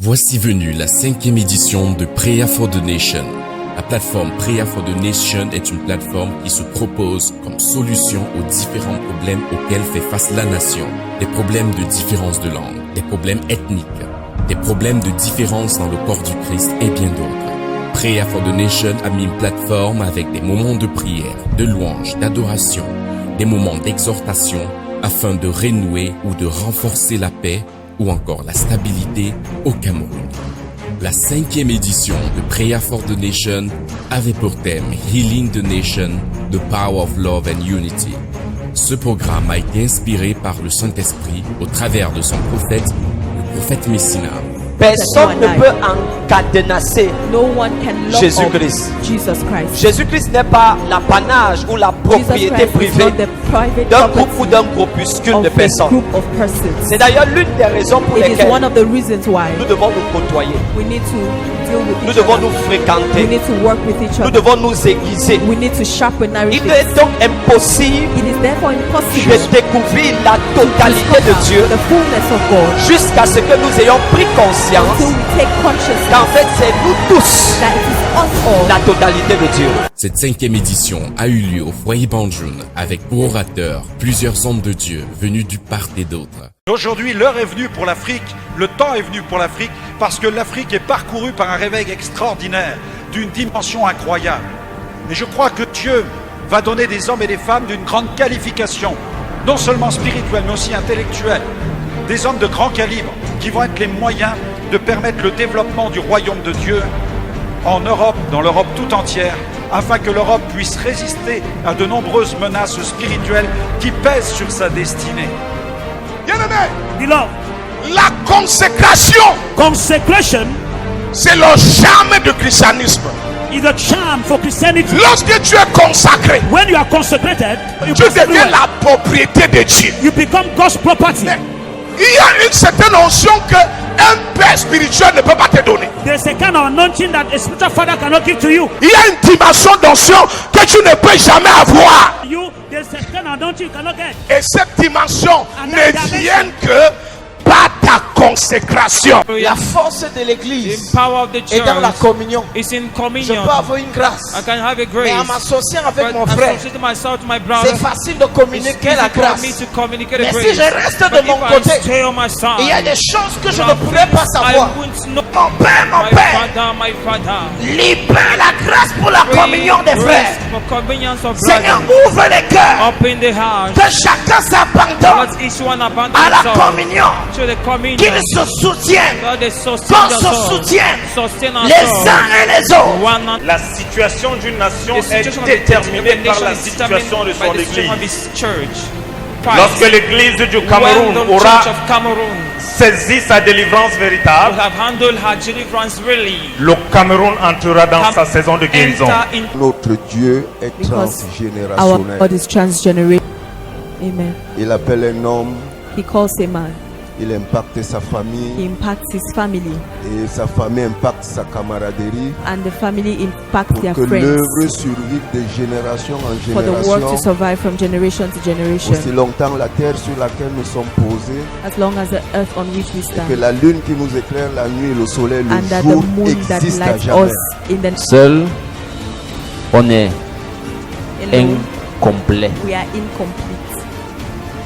Voici venue la 5e édition de Prayer for the Nation. La plateforme Prayer for the Nation est une plateforme qui se propose comme solution aux différents problèmes auxquels fait face la nation. Des problèmes de différence de langue, des problèmes ethniques, des problèmes de différence dans le corps du Christ et bien d'autres. Prayer for the Nation a mis une plateforme avec des moments de prière, de louange, d'adoration, des moments d'exhortation afin de renouer ou de renforcer la paix ou encore la stabilité au Cameroun. La 5e édition de Prayer for the Nation avait pour thème Healing the Nation, the Power of Love and Unity. Ce programme a été inspiré par le Saint-Esprit au travers de son prophète, le prophète Messina. Personne ne peut encadenasser Jésus-Christ. Jésus-Christ n'est pas l'apanage ou la propriété privée d'un groupe ou d'un groupuscule de personnes. C'est d'ailleurs l'une des raisons pour lesquelles nous devons nous côtoyer. Nous devons nous fréquenter. Nous devons nous aiguiser. Il est donc impossible de découvrir la totalité de Dieu jusqu'à ce que nous ayons pris conscience qu'en fait c'est nous tous la totalité de Dieu. Cette 5e édition a eu lieu au foyer Banjoun avec pour orateur plusieurs hommes de Dieu venus du part et d'autre. Aujourd'hui, l'heure est venue pour l'Afrique, le temps est venu pour l'Afrique, parce que l'Afrique est parcourue par un réveil extraordinaire, d'une dimension incroyable. Et je crois que Dieu va donner des hommes et des femmes d'une grande qualification, non seulement spirituelle, mais aussi intellectuelle. Des hommes de grand calibre, qui vont être les moyens de permettre le développement du royaume de Dieu en Europe, dans l'Europe tout entière, afin que l'Europe puisse résister à de nombreuses menaces spirituelles qui pèsent sur sa destinée. Beloved, la consécration, c'est le charme du christianisme. is a charm for Christianity. Lorsque tu es consacré, When you are consecrated, you tu pass deviens everywhere. la propriété de Dieu. You become God's property. Il y a une certaine notion que un père spirituel ne peut pas te donner. There's a kind of anointing that a spiritual father cannot give to you. Il y a une dimension d'onction que tu ne peux jamais avoir. There's a kind of anointing you cannot get. Et cette dimension ne vient que par ta consécration. La force de l'église est dans la communion. Je peux avoir une grâce, mais en m'associant avec mon frère, c'est facile de communiquer la grâce. Mais si je reste de mon côté, il y a des choses que je ne pourrais pas savoir. Mon Père, libère la grâce pour la communion des frères. Seigneur, ouvre les cœurs, que chacun s'abandonne à la communion, qu'ils se soutiennent, qu'on se soutienne les uns et les autres. La situation d'une nation est déterminée par la situation de son église. Lorsque l'église du Cameroun aura saisi sa délivrance véritable, le Cameroun entrera dans sa saison de guérison. Notre Dieu est transgénérationnel. Amen. Il appelle un homme, He calls a man. il impacte sa He famille impacts his family, et sa famille impacte sa camaraderie and the family impacts pour their que friends. l'œuvre survive de génération en For the work to génération. survive from generation to generation, Aussi longtemps la terre sur laquelle nous sommes posés, as long as the earth on which we et que stand, la lune qui nous éclaire la nuit, le soleil, and le that the jour moon that existe à lights jamais. us in the Seul, on est alone, incomplet, we are incomplete,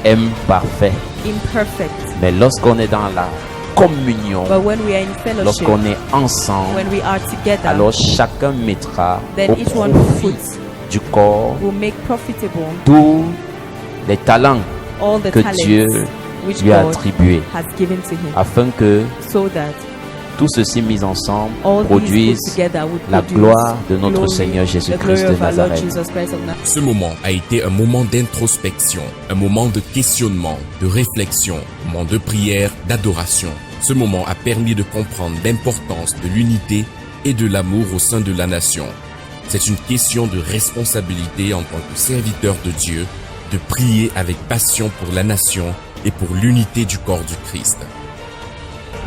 imparfait. imperfect. Mais lorsqu'on est dans la communion, But when we are in fellowship, lorsqu'on est ensemble, when we are together, alors chacun mettra then au each one profit puts du corps will make profitable tous les talents all the que talents Dieu which lui a God attribués, has given to him, afin que so that tout ceci mis ensemble all these put produise together would la produce gloire de notre glory, Seigneur the Jésus-Christ glory de of our Lord Nazareth. Jesus Christ of Nazareth. Ce moment a été un moment d'introspection, un moment de questionnement, de réflexion, un moment de prière, d'adoration. Ce moment a permis de comprendre l'importance de l'unité et de l'amour au sein de la nation. C'est une question de responsabilité en tant que serviteur de Dieu, de prier avec passion pour la nation et pour l'unité du corps du Christ.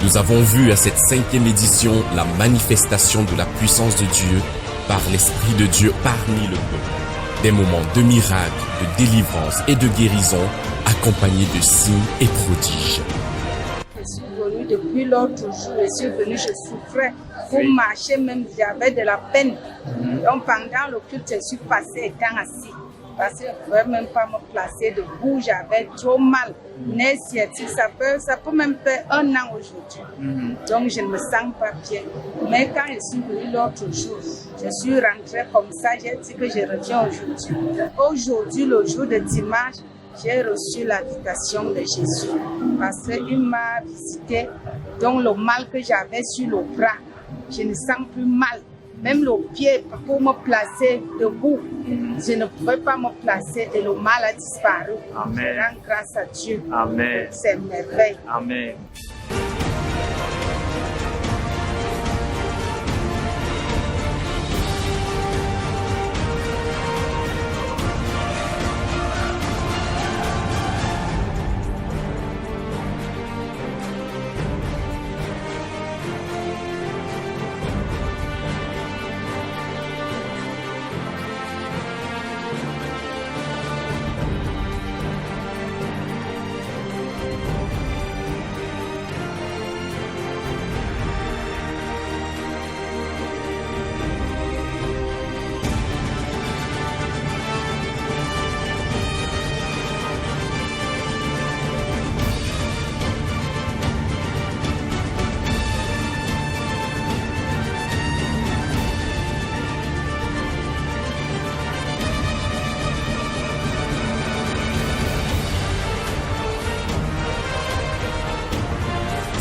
Nous avons vu à cette 5e édition la manifestation de la puissance de Dieu par l'Esprit de Dieu parmi le peuple. Des moments de miracles, de délivrance et de guérison accompagnés de signes et prodiges. Je suis venu depuis l'autre jour, je suis venue, je souffrais. Pour marcher même, j'avais de la peine. Donc pendant le culte, je suis passée étant assis. Parce que je ne pouvais même pas me placer debout, j'avais trop mal. Nerf sciatique, ça peut même faire 1 an aujourd'hui. Donc je ne me sens pas bien. Mais quand je suis venue l'autre jour, je suis rentrée comme ça, j'ai dit que je reviens aujourd'hui. Aujourd'hui, le jour de dimanche, j'ai reçu l'invitation de Jésus. Parce qu'il m'a visité, donc le mal que j'avais sur le bras, je ne sens plus mal. Même le pied, pour me placer debout, je ne pouvais pas me placer et le mal a disparu. Amen. Je rends grâce à Dieu. Amen. C'est merveilleux. Amen.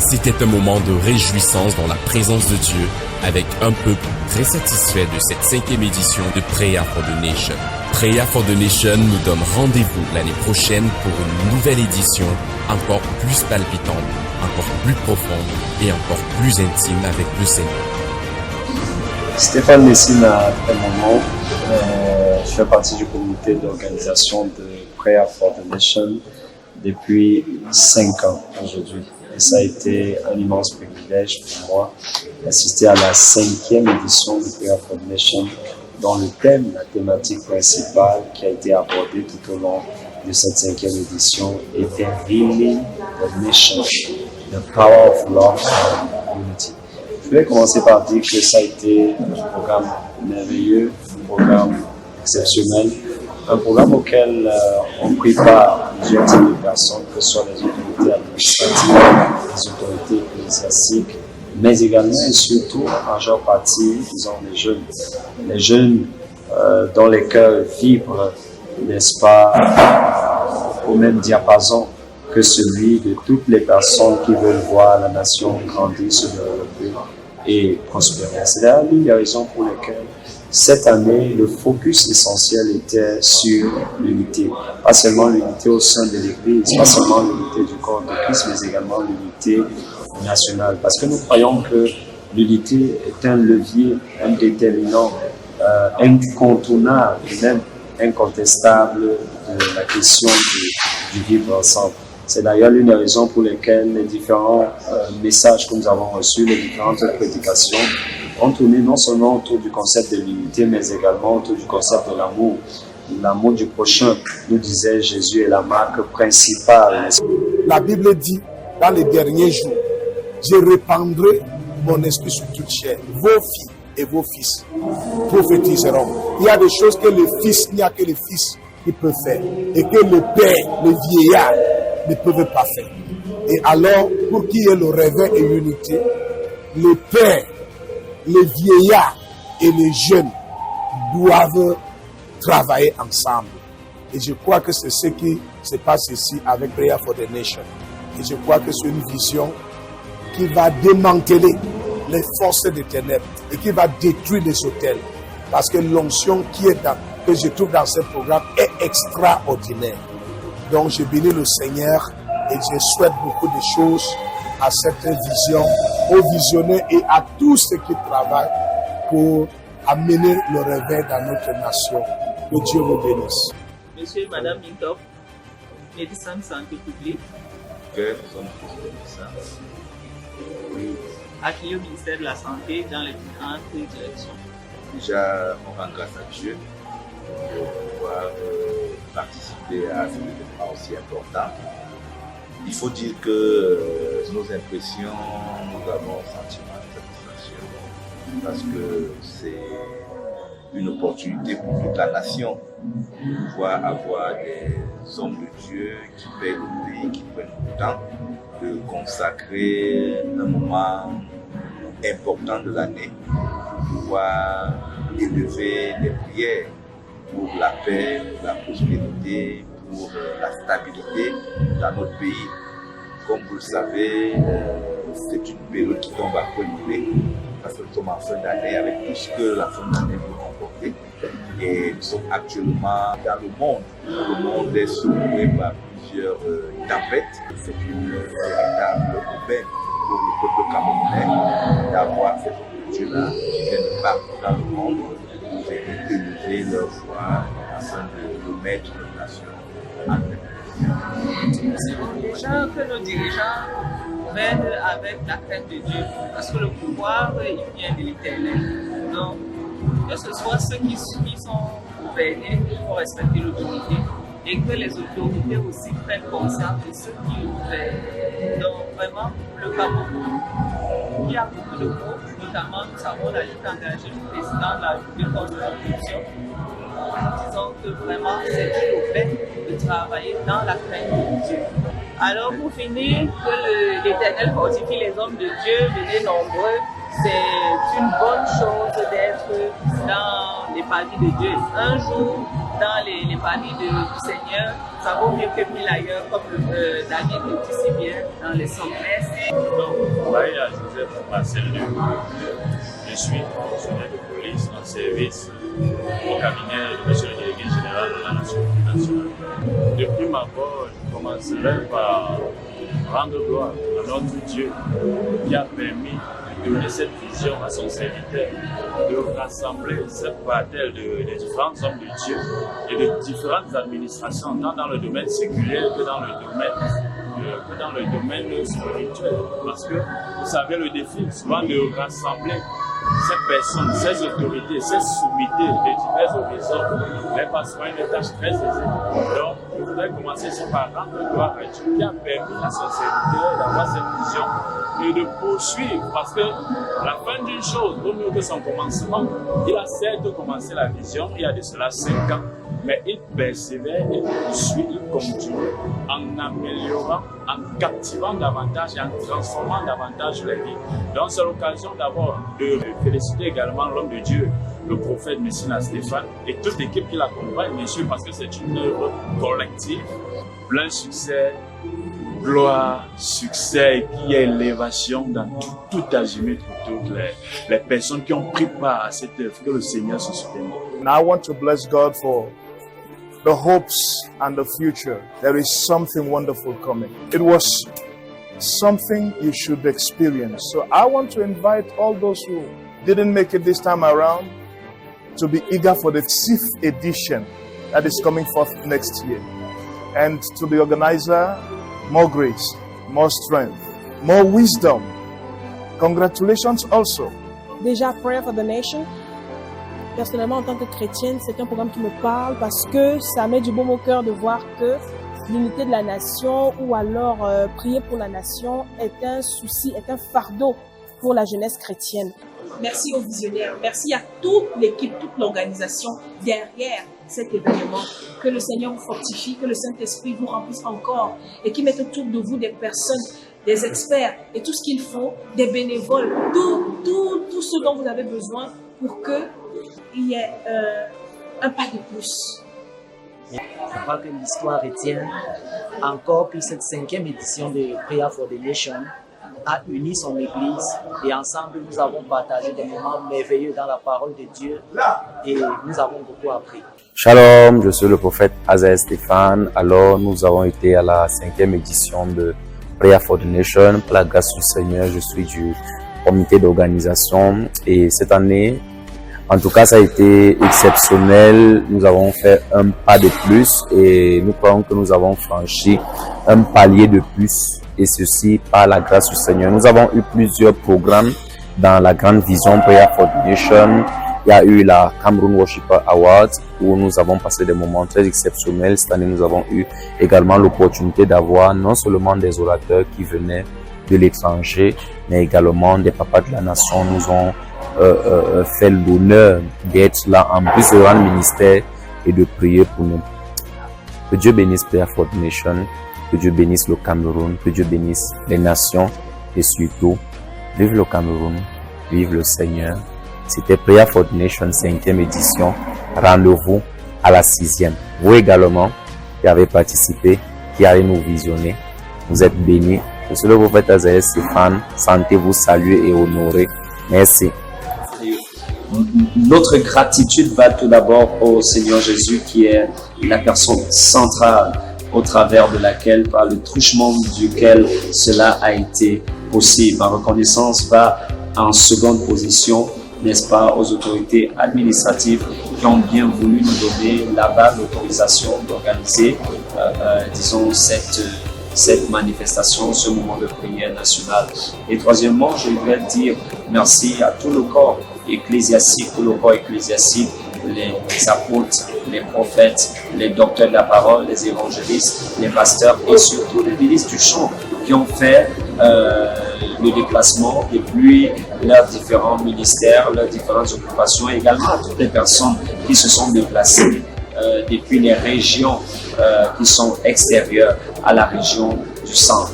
C'était un moment de réjouissance dans la présence de Dieu, avec un peuple très satisfait de cette 5e édition de Prayer for the Nation. Prayer for the Nation nous donne rendez-vous l'année prochaine pour une nouvelle édition encore plus palpitante, encore plus profonde et encore plus intime avec le Seigneur. Stéphane Messine à un moment, je fais partie du comité d'organisation de Prayer for the Nation depuis 5 ans aujourd'hui. Et ça a été un immense privilège pour moi d'assister à la 5e édition de Prayer for the Nation, dont le thème, la thématique principale qui a été abordée tout au long de cette 5e édition était Healing the Nation, the Power of Love and Unity. Je voulais commencer par dire que ça a été un programme merveilleux, un programme exceptionnel, un programme auquel on prit part plusieurs types de personnes, que ce soit les autorités administratives, les autorités ecclésiastiques, mais également et surtout en majeure partie, disons, les jeunes dont les cœurs vibrent, n'est-ce pas, au même diapason que celui de toutes les personnes qui veulent voir la nation grandir, se développer et prospérer. C'est d'ailleurs l'une des raisons pour lesquelles cette année, le focus essentiel était sur l'unité. Pas seulement l'unité au sein de l'Église, pas seulement l'unité du corps de Christ, mais également l'unité nationale. Parce que nous croyons que l'unité est un levier, un déterminant, incontournable et même incontestable de la question du vivre ensemble. C'est d'ailleurs l'une des raisons pour lesquelles les différents messages que nous avons reçus, les différentes prédications, ont tourné non seulement autour du concept de l'unité, mais également autour du concept de l'amour. L'amour du prochain, nous disait Jésus, est la marque principale. La Bible dit, dans les derniers jours, je répandrai mon esprit sur toute chair. Vos filles et vos fils prophétiseront. Il y a des choses que les fils, il n'y a que les fils qui peuvent faire. Et que le père, les vieillards, ne peuvent pas faire. Et alors, pour qu'il y ait le réveil et l'unité, les pères, les vieillards et les jeunes doivent travailler ensemble. Et je crois que c'est ce qui se passe ici avec Prayer for the Nation. Et je crois que c'est une vision qui va démanteler les forces des ténèbres et qui va détruire les autels. Parce que l'onction que je trouve dans ce programme est extraordinaire. Donc je bénis le Seigneur et je souhaite beaucoup de choses à cette vision, aux visionnaires et à tous ceux qui travaillent pour amener le réveil dans notre nation. Que Dieu vous bénisse. Monsieur et Madame Lindop, médecin de santé publique. Que nous sommes tous médecins. Oui. Accueillis au ministère de la Santé dans les différentes directions. Déjà, on rend grâce à Dieu pour pouvoir participer à cet événement aussi important. Il faut dire que nos impressions, nous avons un sentiment de satisfaction parce que c'est une opportunité pour toute la nation de pouvoir avoir des hommes de Dieu qui paient le pays, qui prennent le temps de consacrer un moment important de l'année pour pouvoir élever des prières pour la paix, pour la prospérité, pour la stabilité dans notre pays. Comme vous le savez, c'est une période qui tombe à point nommé parce que nous sommes en fin d'année avec tout ce que la fin d'année peut comporter. Et nous sommes actuellement dans le monde. Le monde est secoué par plusieurs tempêtes. C'est une véritable aubaine pour le peuple camerounais d'avoir ces hommes de Dieu-là qui viennent partout dans le monde pour venir élever leur foi afin de mettre notre nation en paix. Déjà que nos dirigeants mènent avec la crainte de Dieu, parce que le pouvoir il vient de l'Éternel. Donc, que ce soit ceux qui sont gouvernés, il faut respecter l'autorité et que les autorités aussi prennent conscience de ceux qui gouvernent. Donc, vraiment, le Cameroun, il y a beaucoup de groupes, notamment nous savons la lutte engagée du président de la lutte contre la corruption. Disons que vraiment c'est une aubaine de travailler dans la crainte de Dieu. Alors pour finir, que l'Éternel fortifie les hommes de Dieu, venez nombreux, c'est une bonne chose d'être dans les paradis de Dieu. Un jour, dans les paradis du Seigneur, ça vaut mieux que 1000 ailleurs, comme Daniel le dit si bien dans les sommets. Donc, Maria Joseph Marcel, je suis fonctionnaire de police en service au cabinet de M. le délégué général de la Nation nationale. Depuis ma part, je commencerai par rendre gloire à notre Dieu qui a permis de donner cette vision à son serviteur, de rassembler cette parcelle de différents hommes de Dieu et de différentes administrations, tant dans le domaine séculier que dans le domaine spirituel. Parce que vous savez, le défi souvent de rassembler ces personnes, ces autorités, ces sommités de divers horizons n'est pas souvent une tâche très aisée. Donc, je voudrais commencer par rendre gloire à Dieu qui a permis à son serviteur d'avoir cette vision et de poursuivre, parce que la fin d'une chose vaut mieux que son commencement. Il a certes commencé la vision il y a de cela 5 ans, mais il persévère, il poursuit, il continue en améliorant, en captivant davantage et en transformant davantage les vies. Donc c'est l'occasion d'abord de féliciter également l'homme de Dieu, le prophète Messina Stéphane et toute l'équipe qui l'accompagne, bien sûr, parce que c'est une œuvre collective. Plein succès, gloire, succès et puis élévation dans tout azimut pour toutes les personnes qui ont pris part à cette œuvre, que le Seigneur se souvienne. And I want to bless God for the hopes and the future. There is something wonderful coming. It was something you should experience. So I want to invite all those who didn't make it this time around to be eager for the 6th edition that is coming forth next year. And to the organizer, more grace, more strength, more wisdom. Congratulations also. Déjà, Prayer for the Nation. Personnellement, en tant que chrétienne, c'est un programme qui me parle parce que ça met du baume au cœur de voir que l'unité de la nation ou alors prier pour la nation est un souci, est un fardeau pour la jeunesse chrétienne. Merci aux visionnaires, merci à toute l'équipe, toute l'organisation derrière cet événement. Que le Seigneur vous fortifie, que le Saint-Esprit vous remplisse encore et qu'il mette autour de vous des personnes, des experts et tout ce qu'il faut, des bénévoles, tout ce dont vous avez besoin pour qu'il y ait un pas de plus. Je crois que l'histoire retient encore que cette 5e édition de Prayer for the Nation a uni son Église et ensemble nous avons partagé des moments merveilleux dans la parole de Dieu et nous avons beaucoup appris. Shalom, je suis le prophète Azael Stéphane. Alors nous avons été à la 5e édition de Prayer for the Nation. Par la grâce du Seigneur, je suis du comité d'organisation et cette année, en tout cas, ça a été exceptionnel. Nous avons fait un pas de plus et nous croyons que nous avons franchi un palier de plus et ceci par la grâce du Seigneur. Nous avons eu plusieurs programmes dans la grande vision Prayer for the Nation Il y a eu la Cameroon Worshipper Award où nous avons passé des moments très exceptionnels. Cette année, nous avons eu également l'opportunité d'avoir non seulement des orateurs qui venaient de l'étranger, mais également des papas de la nation nous ont fait l'honneur d'être là en plus de rendre ministère et de prier pour nous. Que Dieu bénisse Prayer for the Nation, que Dieu bénisse le Cameroun, que Dieu bénisse les nations et surtout, vive le Cameroun, vive le Seigneur. C'était Prayer for the Nation 5e édition. Rendez-vous à la 6e. Vous également qui avez participé, qui allez nous visionner, vous êtes bénis. Je suis le prophète Azaël Stéphane. Sentez-vous saluer et honorer. Merci. Notre gratitude va tout d'abord au Seigneur Jésus qui est la personne centrale au travers de laquelle, par le truchement duquel cela a été possible. Ma reconnaissance va en seconde position, n'est-ce pas, aux autorités administratives qui ont bien voulu nous donner là-bas l'autorisation d'organiser, disons, cette manifestation, ce moment de prière nationale. Et troisièmement, je voudrais dire merci à tout le corps ecclésiastique, les apôtres, les prophètes, les docteurs de la parole, les évangélistes, les pasteurs et surtout les ministres du chant qui ont fait le déplacement depuis leurs différents ministères, leurs différentes occupations, et également à toutes les personnes qui se sont déplacées depuis les régions qui sont extérieures à la région du centre.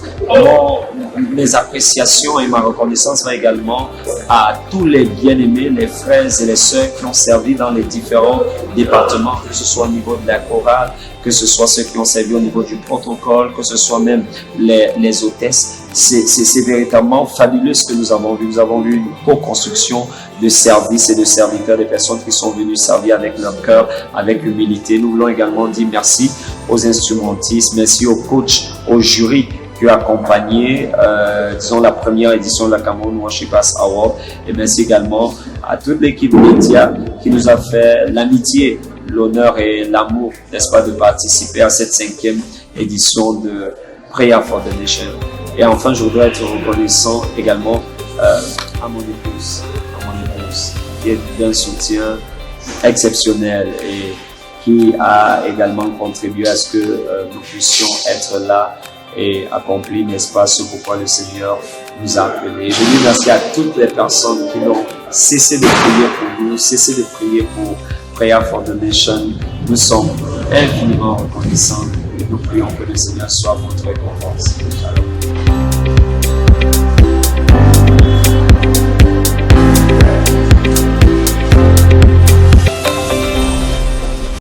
Mes appréciations et ma reconnaissance va également à tous les bien-aimés, les frères et les sœurs qui ont servi dans les différents départements, que ce soit au niveau de la chorale, que ce soit ceux qui ont servi au niveau du protocole, que ce soit même les hôtesses. C'est véritablement fabuleux ce que nous avons vu. Nous avons vu une co-construction de services et de serviteurs, des personnes qui sont venues servir avec leur cœur, avec humilité. Nous voulons également dire merci aux instrumentistes, merci aux coachs, aux jurys qui ont accompagné, disons, la première édition de la Cameroon Worshipers Award. Et merci également à toute l'équipe média qui nous a fait l'amitié, l'honneur et l'amour, n'est-ce pas, de participer à cette 5e édition de Prayer for the Nation. Et enfin, je voudrais être reconnaissant également à mon épouse, qui est d'un soutien exceptionnel et qui a également contribué à ce que nous puissions être là et accomplir, n'est-ce pas, ce pourquoi le Seigneur nous a appelés. Je dis merci à toutes les personnes qui n'ont cessé de prier pour nous, cessé de prier pour Prayer for the Nation. Nous sommes infiniment reconnaissants et nous prions que le Seigneur soit votre récompense. Shalom.